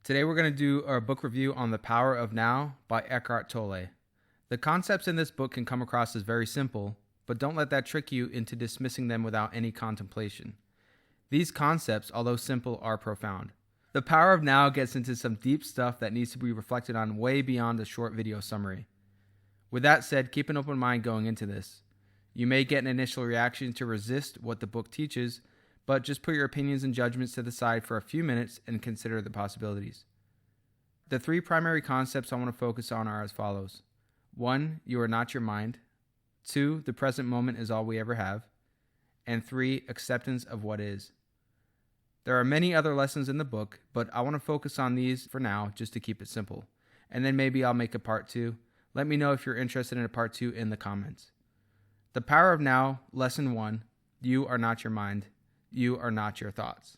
Today we're going to do a book review on The Power of Now by Eckhart Tolle. The concepts in this book can come across as very simple, but don't let that trick you into dismissing them without any contemplation. These concepts, although simple, are profound. The Power of Now gets into some deep stuff that needs to be reflected on way beyond a short video summary. With that said, keep an open mind going into this. You may get an initial reaction to resist what the book teaches, but just put your opinions and judgments to the side for a few minutes and consider the possibilities. The three primary concepts I want to focus on are as follows. 1. You are not your mind. 2. The present moment is all we ever have. And 3. Acceptance of what is. There are many other lessons in the book, but I want to focus on these for now just to keep it simple. And then maybe I'll make a part 2. Let me know if you're interested in a part 2 in the comments. The Power of Now, Lesson 1. You are not your mind. You are not your thoughts.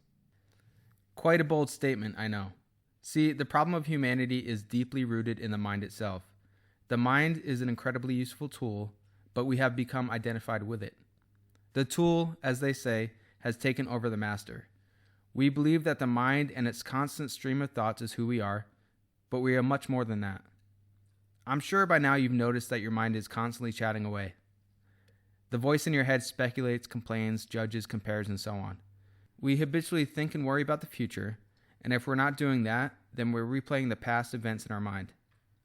Quite a bold statement, I know. See, the problem of humanity is deeply rooted in the mind itself. The mind is an incredibly useful tool, but we have become identified with it. The tool, as they say, has taken over the master. We believe that the mind and its constant stream of thoughts is who we are, but we are much more than that. I'm sure by now you've noticed that your mind is constantly chatting away. The voice in your head speculates, complains, judges, compares, and so on. We habitually think and worry about the future, and if we're not doing that, then we're replaying the past events in our mind.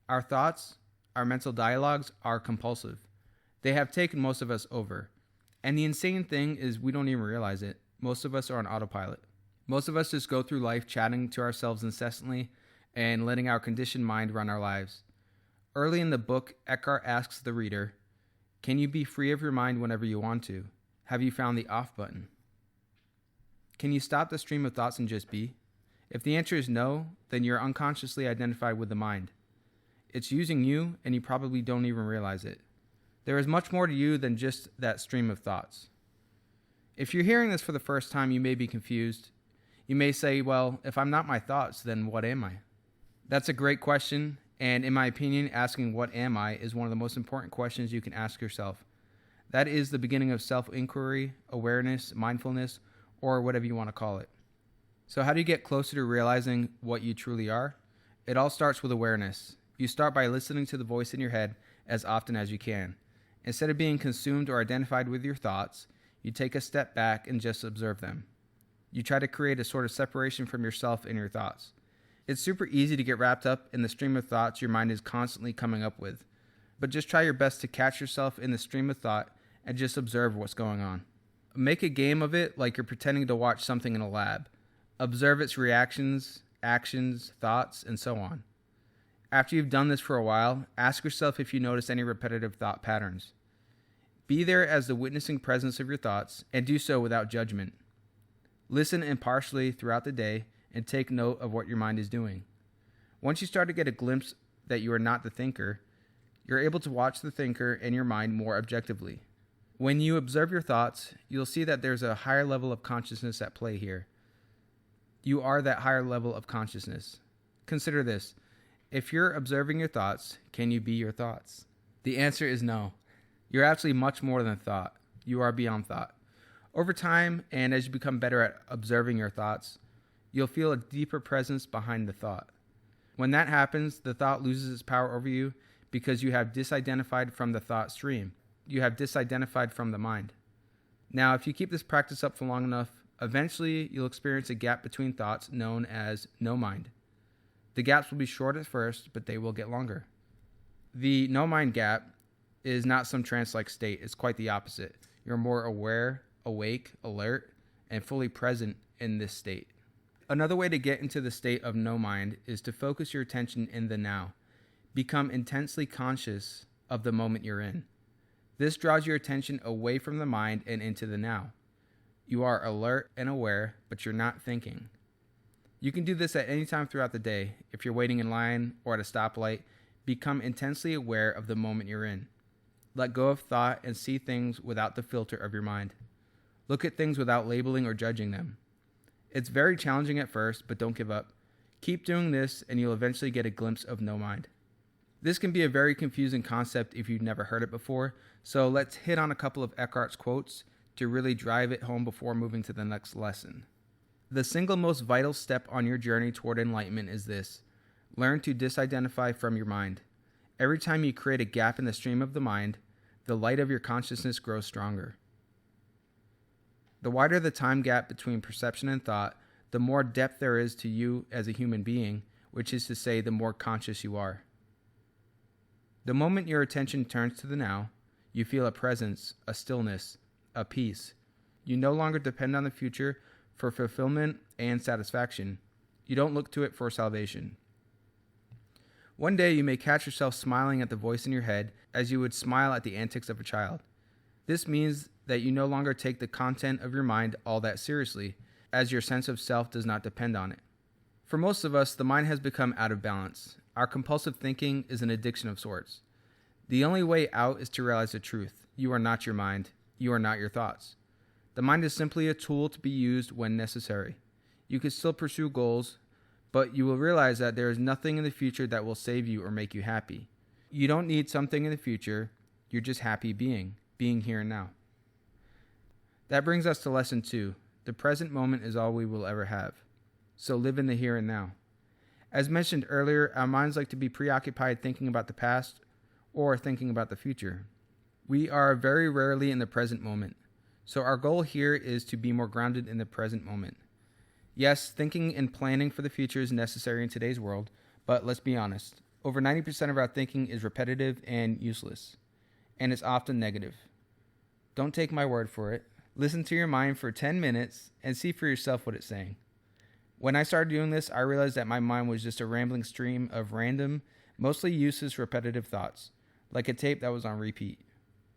Our thoughts, our mental dialogues, are compulsive. They have taken most of us over. And the insane thing is we don't even realize it. Most of us are on autopilot. Most of us just go through life chatting to ourselves incessantly and letting our conditioned mind run our lives. Early in the book, Eckhart asks the reader, can you be free of your mind whenever you want to? Have you found the off button? Can you stop the stream of thoughts and just be? If the answer is no, then you're unconsciously identified with the mind. It's using you, and you probably don't even realize it. There is much more to you than just that stream of thoughts. If you're hearing this for the first time, you may be confused. You may say, well, if I'm not my thoughts, then what am I? That's a great question, and in my opinion, asking what am I is one of the most important questions you can ask yourself. That is the beginning of self-inquiry, awareness, mindfulness, or whatever you want to call it. So how do you get closer to realizing what you truly are? It all starts with awareness. You start by listening to the voice in your head as often as you can. Instead of being consumed or identified with your thoughts, you take a step back and just observe them. You try to create a sort of separation from yourself and your thoughts. It's super easy to get wrapped up in the stream of thoughts your mind is constantly coming up with. But just try your best to catch yourself in the stream of thought and just observe what's going on. Make a game of it like you're pretending to watch something in a lab. Observe its reactions, actions, thoughts, and so on. After you've done this for a while, ask yourself if you notice any repetitive thought patterns. Be there as the witnessing presence of your thoughts and do so without judgment. Listen impartially throughout the day and take note of what your mind is doing. Once you start to get a glimpse that you are not the thinker, you're able to watch the thinker and your mind more objectively. When you observe your thoughts, you'll see that there's a higher level of consciousness at play here. You are that higher level of consciousness. Consider this. If you're observing your thoughts, can you be your thoughts? The answer is no. You're actually much more than thought. You are beyond thought. Over time, and as you become better at observing your thoughts, you'll feel a deeper presence behind the thought. When that happens, the thought loses its power over you because you have disidentified from the thought stream. You have disidentified from the mind. Now, if you keep this practice up for long enough, eventually you'll experience a gap between thoughts known as no mind. The gaps will be short at first, but they will get longer. The no mind gap is not some trance-like state. It's quite the opposite. You're more aware, awake, alert, and fully present in this state. Another way to get into the state of no mind is to focus your attention in the now. Become intensely conscious of the moment you're in. This draws your attention away from the mind and into the now. You are alert and aware, but you're not thinking. You can do this at any time throughout the day. If you're waiting in line or at a stoplight, become intensely aware of the moment you're in. Let go of thought and see things without the filter of your mind. Look at things without labeling or judging them. It's very challenging at first, but don't give up. Keep doing this and you'll eventually get a glimpse of no mind. This can be a very confusing concept if you've never heard it before, so let's hit on a couple of Eckhart's quotes to really drive it home before moving to the next lesson. The single most vital step on your journey toward enlightenment is this: learn to disidentify from your mind. Every time you create a gap in the stream of the mind, the light of your consciousness grows stronger. The wider the time gap between perception and thought, the more depth there is to you as a human being, which is to say, the more conscious you are. The moment your attention turns to the now, you feel a presence, a stillness, a peace. You no longer depend on the future for fulfillment and satisfaction. You don't look to it for salvation. One day you may catch yourself smiling at the voice in your head as you would smile at the antics of a child. This means that you no longer take the content of your mind all that seriously, as your sense of self does not depend on it. For most of us, the mind has become out of balance. Our compulsive thinking is an addiction of sorts. The only way out is to realize the truth. You are not your mind. You are not your thoughts. The mind is simply a tool to be used when necessary. You can still pursue goals, but you will realize that there is nothing in the future that will save you or make you happy. You don't need something in the future. You're just happy being here and now. That brings us to lesson 2. The present moment is all we will ever have. So live in the here and now. As mentioned earlier, our minds like to be preoccupied thinking about the past or thinking about the future. We are very rarely in the present moment. So our goal here is to be more grounded in the present moment. Yes, thinking and planning for the future is necessary in today's world, but let's be honest. Over 90% of our thinking is repetitive and useless, and it's often negative. Don't take my word for it. Listen to your mind for 10 minutes and see for yourself what it's saying. When I started doing this, I realized that my mind was just a rambling stream of random, mostly useless, repetitive thoughts, like a tape that was on repeat.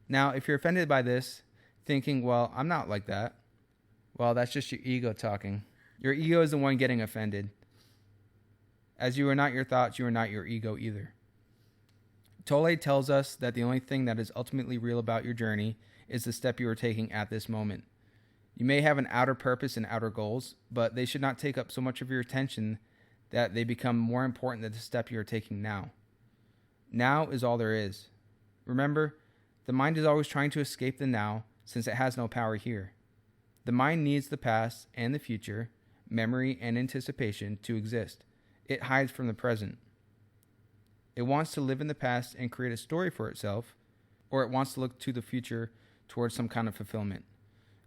Now, if you're offended by this, thinking, well, I'm not like that, well, that's just your ego talking. Your ego is the one getting offended. As you are not your thoughts, you are not your ego either. Tolle tells us that the only thing that is ultimately real about your journey is the step you are taking at this moment. You may have an outer purpose and outer goals, but they should not take up so much of your attention that they become more important than the step you are taking now. Now is all there is. Remember, the mind is always trying to escape the now since it has no power here. The mind needs the past and the future, memory and anticipation to exist. It hides from the present. It wants to live in the past and create a story for itself, or it wants to look to the future towards some kind of fulfillment.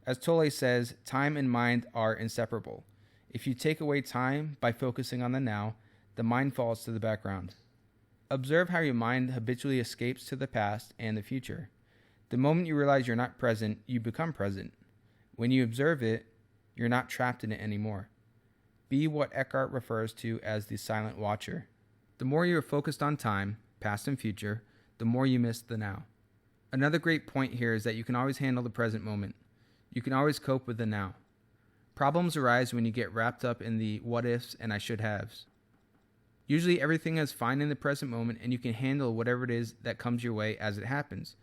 As Tolle says, time and mind are inseparable. If you take away time by focusing on the now, the mind falls to the background. Observe how your mind habitually escapes to the past and the future. The moment you realize you're not present, you become present. When you observe it, you're not trapped in it anymore. Be what Eckhart refers to as the silent watcher. The more you are focused on time, past and future, the more you miss the now. Another great point here is that you can always handle the present moment. You can always cope with the now. Problems arise when you get wrapped up in the what ifs and I should haves. Usually everything is fine in the present moment and you can handle whatever it is that comes your way as it happens.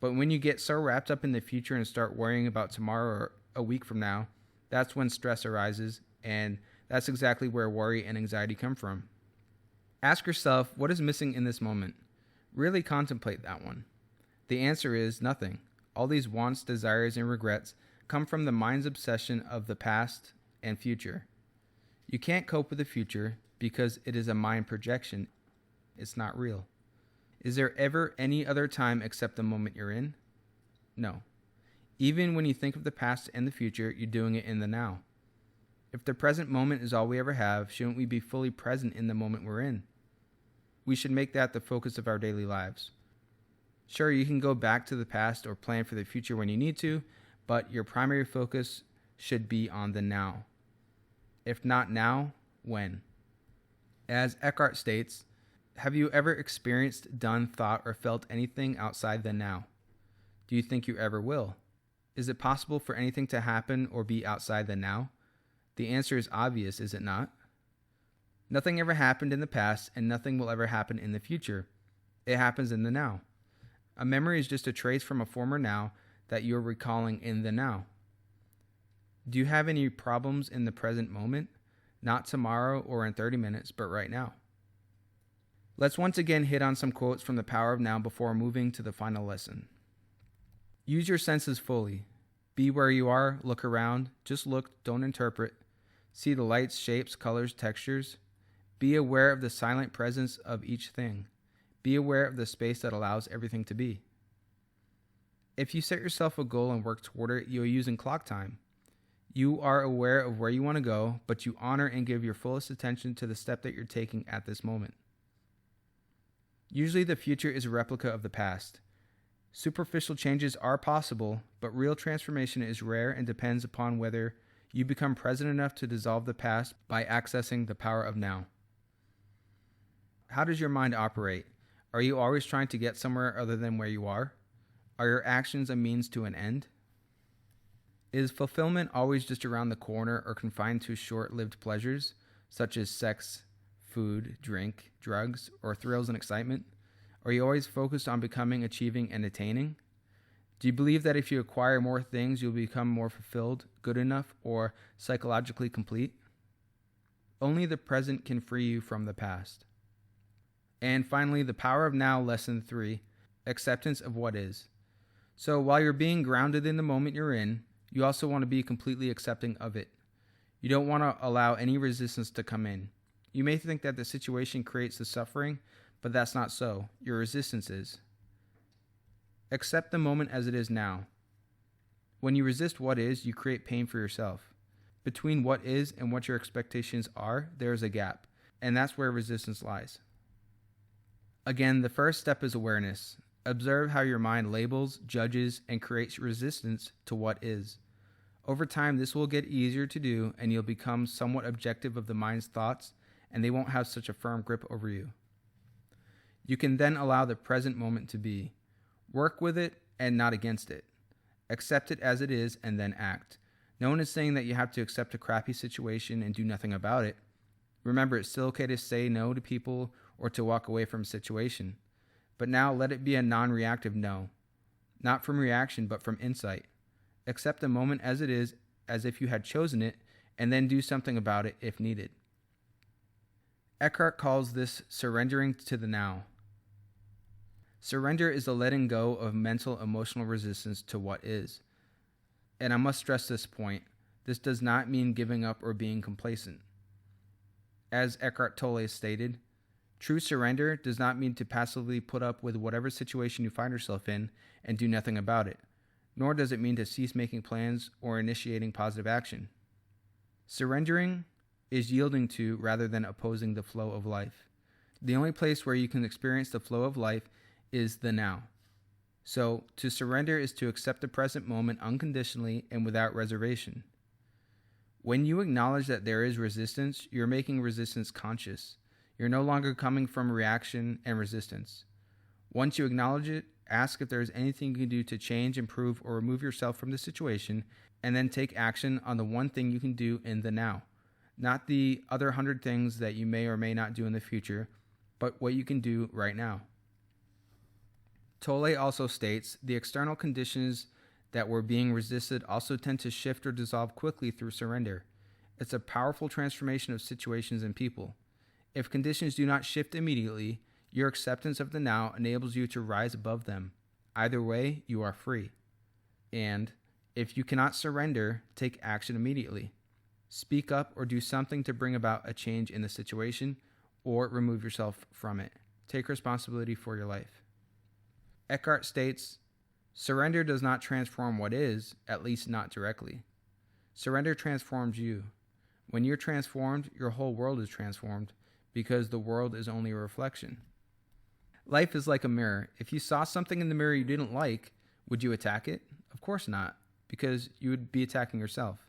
But when you get so wrapped up in the future and start worrying about tomorrow or a week from now, that's when stress arises, and that's exactly where worry and anxiety come from. Ask yourself, what is missing in this moment? Really contemplate that one. The answer is nothing. All these wants, desires, and regrets come from the mind's obsession of the past and future. You can't cope with the future because it is a mind projection. It's not real. Is there ever any other time except the moment you're in? No. Even when you think of the past and the future, you're doing it in the now. If the present moment is all we ever have, shouldn't we be fully present in the moment we're in? We should make that the focus of our daily lives. Sure, you can go back to the past or plan for the future when you need to, but your primary focus should be on the now. If not now, when? As Eckhart states, have you ever experienced, done, thought, or felt anything outside the now? Do you think you ever will? Is it possible for anything to happen or be outside the now? The answer is obvious, is it not? Nothing ever happened in the past, and nothing will ever happen in the future. It happens in the now. A memory is just a trace from a former now that you're recalling in the now. Do you have any problems in the present moment? Not tomorrow or in 30 minutes, but right now. Let's once again hit on some quotes from The Power of Now before moving to the final lesson. Use your senses fully. Be where you are, look around, just look, don't interpret. See the lights, shapes, colors, textures. Be aware of the silent presence of each thing. Be aware of the space that allows everything to be. If you set yourself a goal and work toward it, you're using clock time. You are aware of where you want to go, but you honor and give your fullest attention to the step that you're taking at this moment. Usually the future is a replica of the past. Superficial changes are possible, but real transformation is rare and depends upon whether you become present enough to dissolve the past by accessing the power of now. How does your mind operate? Are you always trying to get somewhere other than where you are? Are your actions a means to an end? Is fulfillment always just around the corner or confined to short-lived pleasures, such as sex, food, drink, drugs, or thrills and excitement? Are you always focused on becoming, achieving, and attaining? Do you believe that if you acquire more things, you'll become more fulfilled, good enough, or psychologically complete? Only the present can free you from the past. And finally, the power of now, lesson 3, acceptance of what is. So while you're being grounded in the moment you're in, you also want to be completely accepting of it. You don't want to allow any resistance to come in. You may think that the situation creates the suffering, but that's not so. Your resistance is. Accept the moment as it is now. When you resist what is, you create pain for yourself. Between what is and what your expectations are, there is a gap, and that's where resistance lies. Again, the first step is awareness. Observe how your mind labels, judges, and creates resistance to what is. Over time, this will get easier to do, and you'll become somewhat objective of the mind's thoughts, and they won't have such a firm grip over you. You can then allow the present moment to be. Work with it and not against it. Accept it as it is and then act. No one is saying that you have to accept a crappy situation and do nothing about it. Remember, it's still okay to say no to people or to walk away from a situation. But now let it be a non-reactive no. Not from reaction, but from insight. Accept the moment as it is, as if you had chosen it, and then do something about it if needed. Eckhart calls this surrendering to the now. Surrender is the letting go of mental, emotional resistance to what is. And I must stress this point. This does not mean giving up or being complacent. As Eckhart Tolle stated, true surrender does not mean to passively put up with whatever situation you find yourself in and do nothing about it, nor does it mean to cease making plans or initiating positive action. Surrendering is yielding to rather than opposing the flow of life. The only place where you can experience the flow of life is the now. So, to surrender is to accept the present moment unconditionally and without reservation. When you acknowledge that there is resistance, you're making resistance conscious. You're no longer coming from reaction and resistance. Once you acknowledge it, ask if there is anything you can do to change, improve, or remove yourself from the situation, and then take action on the one thing you can do in the now. Not the other 100 things that you may or may not do in the future, but what you can do right now. Tolle also states, the external conditions that were being resisted also tend to shift or dissolve quickly through surrender. It's a powerful transformation of situations and people. If conditions do not shift immediately, your acceptance of the now enables you to rise above them. Either way, you are free. And if you cannot surrender, take action immediately. Speak up or do something to bring about a change in the situation, or remove yourself from it. Take responsibility for your life. Eckhart states, surrender does not transform what is, at least not directly. Surrender transforms you. When you're transformed, your whole world is transformed, because the world is only a reflection. Life is like a mirror. If you saw something in the mirror you didn't like, would you attack it? Of course not, because you would be attacking yourself.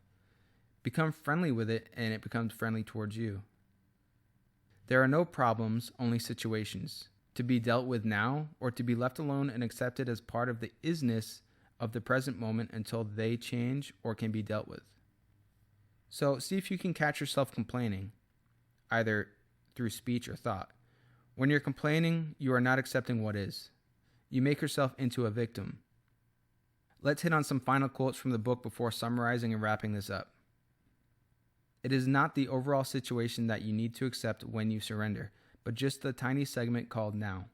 Become friendly with it, and it becomes friendly towards you. There are no problems, only situations, to be dealt with now or to be left alone and accepted as part of the isness of the present moment until they change or can be dealt with. So see if you can catch yourself complaining, either through speech or thought. When you're complaining, you are not accepting what is. You make yourself into a victim. Let's hit on some final quotes from the book before summarizing and wrapping this up. It is not the overall situation that you need to accept when you surrender, but just the tiny segment called now.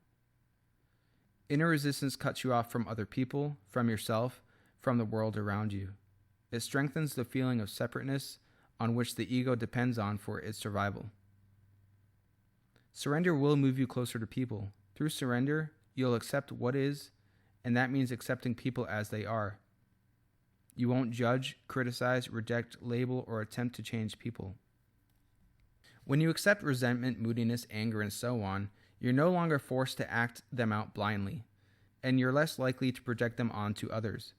Inner resistance cuts you off from other people, from yourself, from the world around you. It strengthens the feeling of separateness, on which the ego depends on for its survival. Surrender will move you closer to people. Through surrender, you'll accept what is, and that means accepting people as they are. You won't judge, criticize, reject, label, or attempt to change people. When you accept resentment, moodiness, anger, and so on, you're no longer forced to act them out blindly, and you're less likely to project them onto others.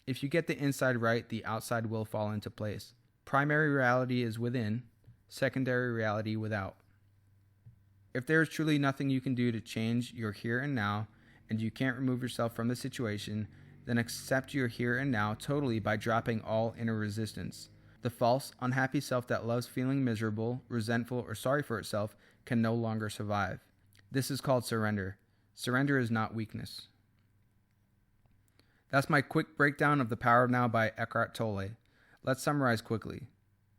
If you get the inside right, the outside will fall into place. Primary reality is within, secondary reality without. If there is truly nothing you can do to change your here and now, and you can't remove yourself from the situation, then accept your here and now totally by dropping all inner resistance. The false, unhappy self that loves feeling miserable, resentful, or sorry for itself can no longer survive. This is called surrender. Surrender is not weakness. That's my quick breakdown of The Power of Now by Eckhart Tolle. Let's summarize quickly.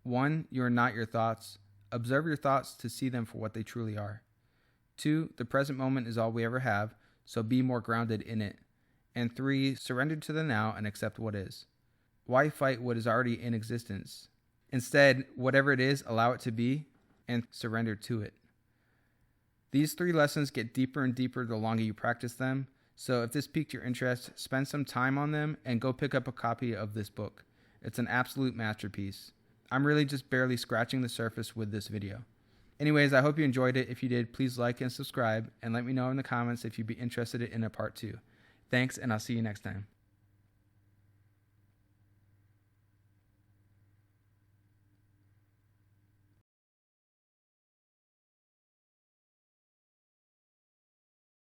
1. You are not your thoughts. Observe your thoughts to see them for what they truly are. 2. The present moment is all we ever have, so be more grounded in it. And 3. Surrender to the now and accept what is. Why fight what is already in existence? Instead, whatever it is, allow it to be and surrender to it. These 3 lessons get deeper and deeper the longer you practice them, so if this piqued your interest, spend some time on them and go pick up a copy of this book. It's an absolute masterpiece. I'm really just barely scratching the surface with this video. Anyways, I hope you enjoyed it. If you did, please like and subscribe, and let me know in the comments if you'd be interested in a part 2. Thanks, and I'll see you next time.